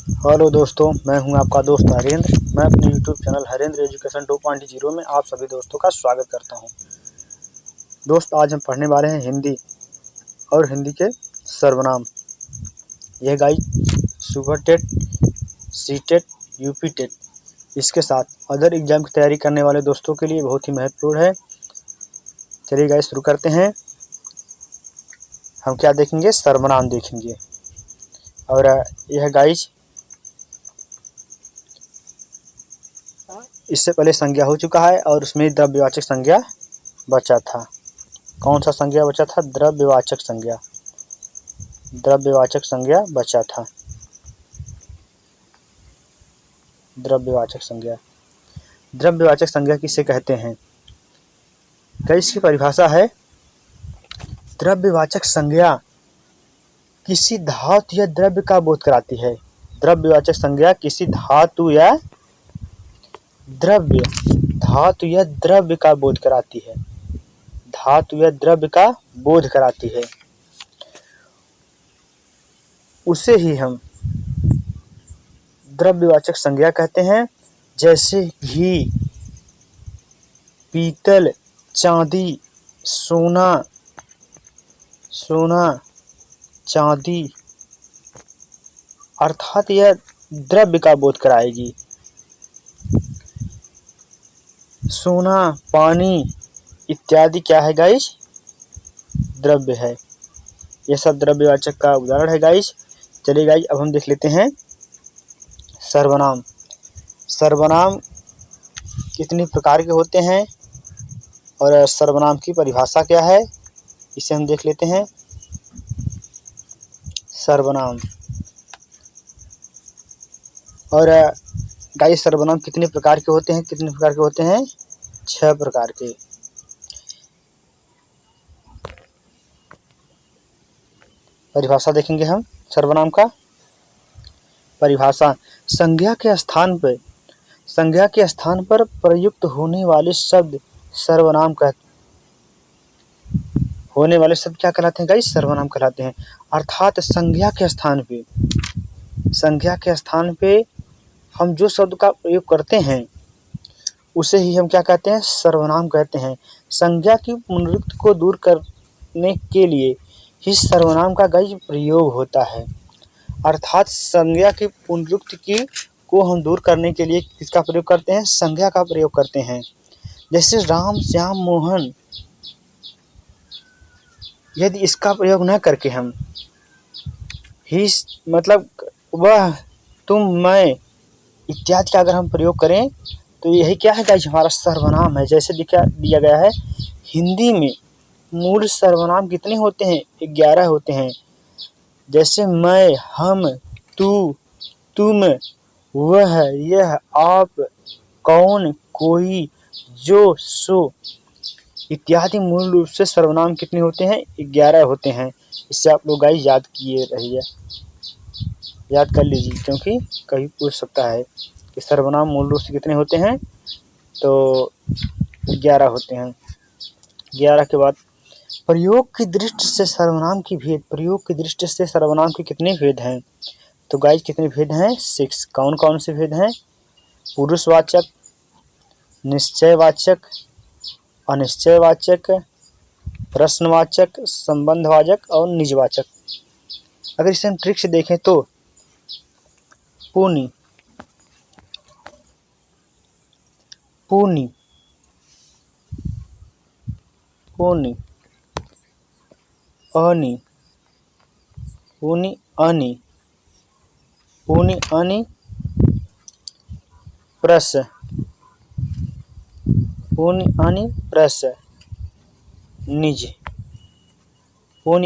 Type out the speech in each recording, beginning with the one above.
Hello दोस्तों, मैं हूं आपका दोस्त हरेंद्र। मैं अपने यूट्यूब चैनल हरेंद्र एजुकेशन 2.0 में आप सभी दोस्तों का स्वागत करता हूं। दोस्त, आज हम पढ़ने वाले हैं हिंदी और हिंदी के सर्वनाम। यह guide super TET, C TET, UP TET, इसके साथ अदर एग्जाम की तैयारी करने वाले दोस्तों के लिए बहुत ही महत्वपूर्ण है। चलिए गाइड शुरू करते हैं। हम क्या देखेंगे? सर्वनाम देखेंगे। और यह गाइड इससे पहले संज्ञा हो चुका है और उसमें द्रव्यवाचक संज्ञा बचा था। कौन सा संज्ञा बचा था? द्रव्यवाचक संज्ञा। द्रव्यवाचक संज्ञा बचा था। द्रव्यवाचक संज्ञा। द्रव्यवाचक संज्ञा किसे कहते हैं? क्या इसकी परिभाषा है? द्रव्यवाचक संज्ञा किसी धातु या द्रव्य का बोध कराती है। द्रव्यवाचक संज्ञा किसी धातु या द्रव्य का बोध कराती है। धातु या द्रव्य का बोध कराती है, उसे ही हम द्रव्यवाचक संज्ञा कहते हैं। जैसे घी, पीतल, चांदी, सोना, चांदी, अर्थात यह द्रव्य का बोध कराएगी। सोना, पानी इत्यादि क्या है गाइस? द्रव्य है। यह सब द्रव्यवाचक का उदाहरण है गाइस। चलिए गाइस, अब हम देख लेते हैं सर्वनाम। सर्वनाम कितनी प्रकार के होते हैं और सर्वनाम की परिभाषा क्या है, इसे हम देख लेते हैं। सर्वनाम और गाइस, सर्वनाम कितने प्रकार के होते हैं? 6 प्रकार के। परिभाषा देखेंगे हम सर्वनाम का। परिभाषा: संज्ञा के स्थान पर प्रयुक्त होने वाले शब्द सर्वनाम क्या कहलाते हैं गाइस? सर्वनाम कहलाते हैं। अर्थात संज्ञा के स्थान पे हम जो शब्द का प्रयोग करते हैं उसे ही हम क्या कहते हैं? सर्वनाम कहते हैं। संज्ञा की पुनरुक्ति को दूर करने के लिए ही सर्वनाम का गाइस प्रयोग होता है। अर्थात संज्ञा की पुनरुक्ति को हम दूर करने के लिए किसका प्रयोग करते हैं? संज्ञा का प्रयोग करते हैं। जैसे राम, श्याम, मोहन, यदि इसका प्रयोग न करके हम ही मतलब वह, तुम, मैं इत्यादि का अगर हम प्रयोग करें तो यही क्या है गाइस? हमारा सर्वनाम है। जैसे दिया गया है हिंदी में मूल सर्वनाम कितने होते हैं? 11 होते हैं। जैसे मैं, हम, तू, तुम, वह, यह, आप, कौन, कोई, जो, सो इत्यादि मूल रूप से सर्वनाम कितने होते हैं? 11 होते हैं। इससे आप लोग गाइस याद कर लीजिए, क्योंकि कभी पूछ सकता है कि सर्वनाम मूल रूप से कितने होते हैं। तो 11 होते हैं। 11 के बाद प्रयोग की दृष्टि से सर्वनाम की कितने भेद हैं? तो गाइस कितने भेद हैं? 6। कौन कौन से भेद हैं? पुरुषवाचक, निश्चयवाचक, अनिश्चयवाचक, प्रश्नवाचक, संबंधवाचक और निजवाचक। अगर इसे हम ट्रिक से देखें तो पूनी,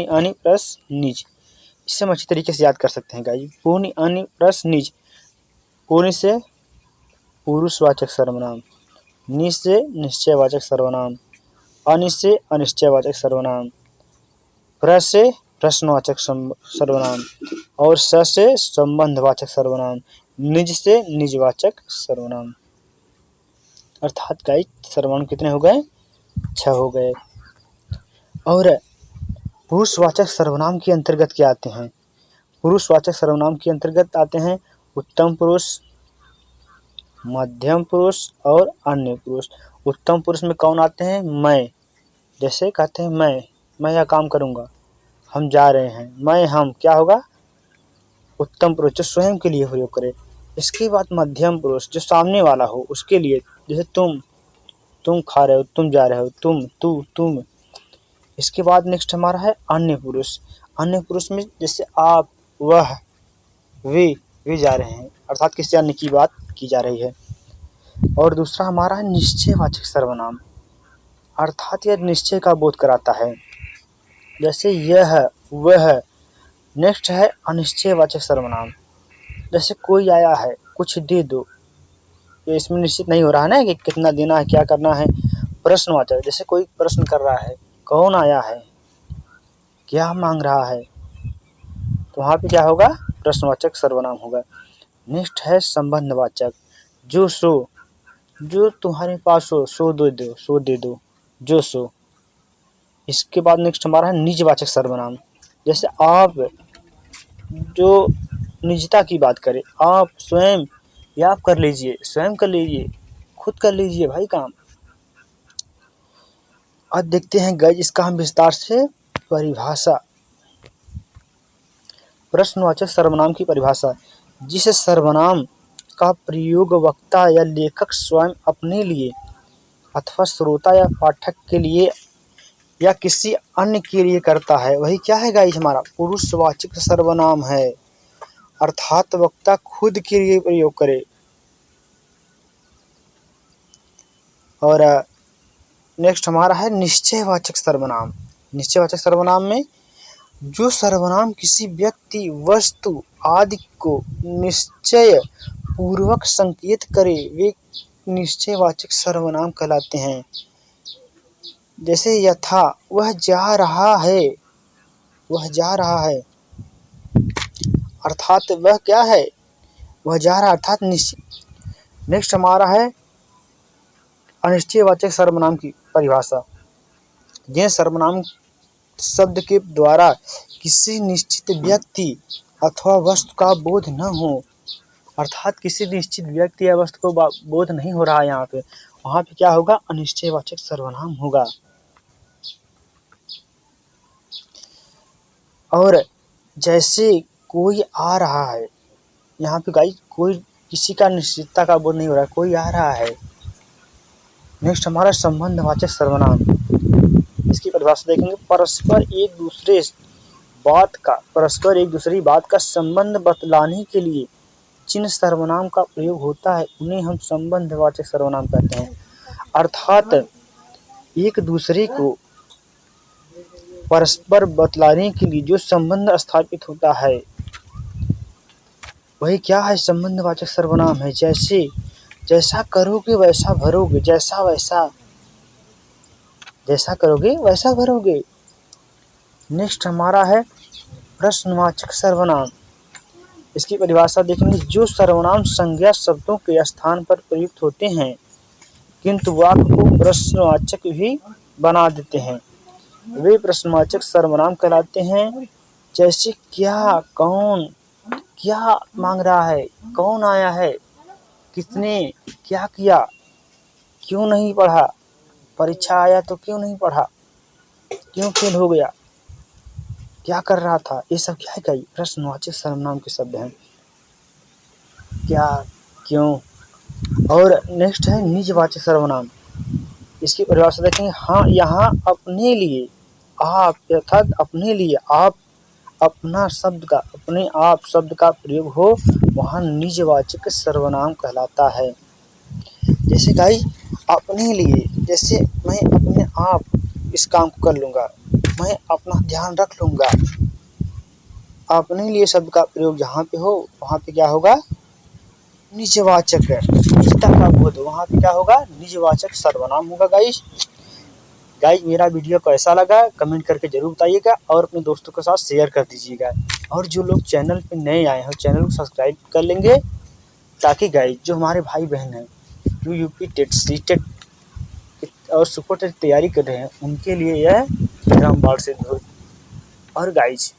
अनि, प्रस, निज, इसे हम अच्छी तरीके से याद कर सकते हैं गाइस। पूर्णी, अनि, प्रस, निज। पूर्णी से पुरुषवाचक सर्वनाम, नि से निश्चयवाचक सर्वनाम, अनि से अनिश्चयवाचक सर्वनाम, प्र से प्रश्नवाचक सर्वनाम और स से संबंधवाचक सर्वनाम, निज से निजवाचक सर्वनाम। अर्थात गाइस सर्वनाम कितने हो गए? 6 हो गए। और पुरुषवाचक सर्वनाम के अंतर्गत क्या आते हैं? पुरुषवाचक सर्वनाम के अंतर्गत आते हैं उत्तम पुरुष, मध्यम पुरुष और अन्य पुरुष। उत्तम पुरुष में कौन आते हैं? मैं। जैसे कहते हैं मैं यह काम करूँगा, हम जा रहे हैं, मैं हम क्या होगा? उत्तम पुरुष जो स्वयं के लिए प्रयोग करे। इसके बाद मध्यम पुरुष जो सामने वाला हो उसके लिए, जैसे तुम खा रहे हो, तुम जा रहे हो, तुम। इसके बाद नेक्स्ट हमारा है अन्य पुरुष। अन्य पुरुष में जैसे आप, वह, वे जा रहे हैं, अर्थात किसी अन्य की बात की जा रही है। और दूसरा हमारा है निश्चयवाचक सर्वनाम, अर्थात यह निश्चय का बोध कराता है, जैसे यह, वह। नेक्स्ट है अनिश्चयवाचक सर्वनाम, जैसे कोई आया है, कुछ दे दो। ये इसमें निश्चित नहीं हो रहा है ना कि कितना देना है, क्या करना है। प्रश्नवाचक, जैसे कोई प्रश्न कर रहा है, कौन आया है, क्या मांग रहा है, तो वहाँ पे क्या होगा? प्रश्नवाचक सर्वनाम होगा। नेक्स्ट है संबंधवाचक, जो तुम्हारे पास हो सो दे दो, जो सो। इसके बाद नेक्स्ट हमारा है निजवाचक सर्वनाम, जैसे आप, जो निजता की बात करे, आप स्वयं, या आप कर लीजिए, स्वयं कर लीजिए, खुद कर लीजिए भाई काम। अब देखते हैं गाइस इसका हम विस्तार से परिभाषा। प्रश्नवाचक सर्वनाम की परिभाषा, जिस सर्वनाम का प्रयोग वक्ता या लेखक स्वयं अपने लिए अथवा श्रोता या पाठक के लिए या किसी अन्य के लिए करता है, वही क्या है गाइस? हमारा पुरुषवाचक सर्वनाम है, अर्थात वक्ता खुद के लिए प्रयोग करे। और नेक्स्ट हमारा है निश्चयवाचक सर्वनाम। निश्चयवाचक सर्वनाम में जो सर्वनाम किसी व्यक्ति, वस्तु आदि को निश्चय पूर्वक संकेत करे, वे निश्चयवाचक सर्वनाम कहलाते हैं। जैसे यथा, वह जा रहा है, अर्थात वह क्या है? वह जा रहा, अर्थात निश्चित। नेक्स्ट हमारा है अनिश्चयवाचक सर्वनाम की परिभाषा, यह सर्वनाम शब्द के द्वारा किसी निश्चित व्यक्ति अथवा वस्तु का बोध न हो, अर्थात किसी निश्चित व्यक्ति या वस्तु को बोध नहीं हो रहा है यहाँ पे, वहाँ पे क्या होगा? अनिश्चयवाचक सर्वनाम होगा। और जैसे कोई आ रहा है, यहाँ पे गाइस कोई, किसी का निश्चितता का बोध नहीं हो रहा है, कोई आ रहा है। नेक्स्ट हमारा संबंधवाचक सर्वनाम, इसकी परिभाषा देखेंगे, परस्पर एक दूसरी बात का संबंध बतलाने के लिए जिन सर्वनाम का प्रयोग होता है उन्हें हम संबंधवाचक सर्वनाम कहते हैं। अर्थात एक दूसरे को परस्पर बतलाने के लिए जो संबंध स्थापित होता है वही क्या है? संबंधवाचक सर्वनाम है। जैसे जैसा करोगे वैसा भरोगे, जैसा करोगे वैसा भरोगे। नेक्स्ट हमारा है प्रश्नवाचक सर्वनाम, इसकी परिभाषा देखेंगे, जो सर्वनाम संज्ञा शब्दों के स्थान पर प्रयुक्त होते हैं किंतु वाक्य को प्रश्नवाचक भी बना देते हैं, वे प्रश्नवाचक सर्वनाम कहलाते हैं। जैसे क्या, कौन, क्या मांग रहा है, कौन आया है, किसने क्या किया, क्यों नहीं पढ़ा, परीक्षा आया तो क्यों नहीं पढ़ा, क्यों फेल हो गया, क्या कर रहा था, ये सब क्या है? प्रश्नवाचक सर्वनाम के शब्द हैं। क्या, क्यों। और नेक्स्ट है निजवाचक सर्वनाम, इसकी परिभाषा देखेंगे, हाँ, यहाँ अपने लिए, आप, अर्थात अपने लिए आप, अपना शब्द का, अपने आप शब्द का प्रयोग हो, वहाँ निजवाचक सर्वनाम कहलाता है। जैसे गाइस अपने लिए, जैसे मैं अपने आप इस काम को कर लूँगा, मैं अपना ध्यान रख लूँगा, अपने लिए शब्द का प्रयोग जहाँ पे हो वहाँ पे क्या होगा? निजवाचक, निजता का बोध, वहाँ पे क्या होगा? निजवाचक सर्वनाम होगा। गाइस मेरा वीडियो कैसा लगा कमेंट करके जरूर बताइएगा और अपने दोस्तों के साथ शेयर कर दीजिएगा। और जो लोग चैनल पे नए आए हैं चैनल को सब्सक्राइब कर लेंगे, ताकि गाइस जो हमारे भाई बहन हैं जो यूपी टेट, सीटेट और सुपर टेट तैयारी कर रहे हैं उनके लिए यह रामबाण सिद्ध हो। और गाइस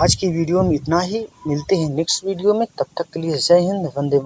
आज की वीडियो में इतना ही। मिलते हैं नेक्स्ट वीडियो में, तब तक के लिए जय हिंद, वंदे मातरम।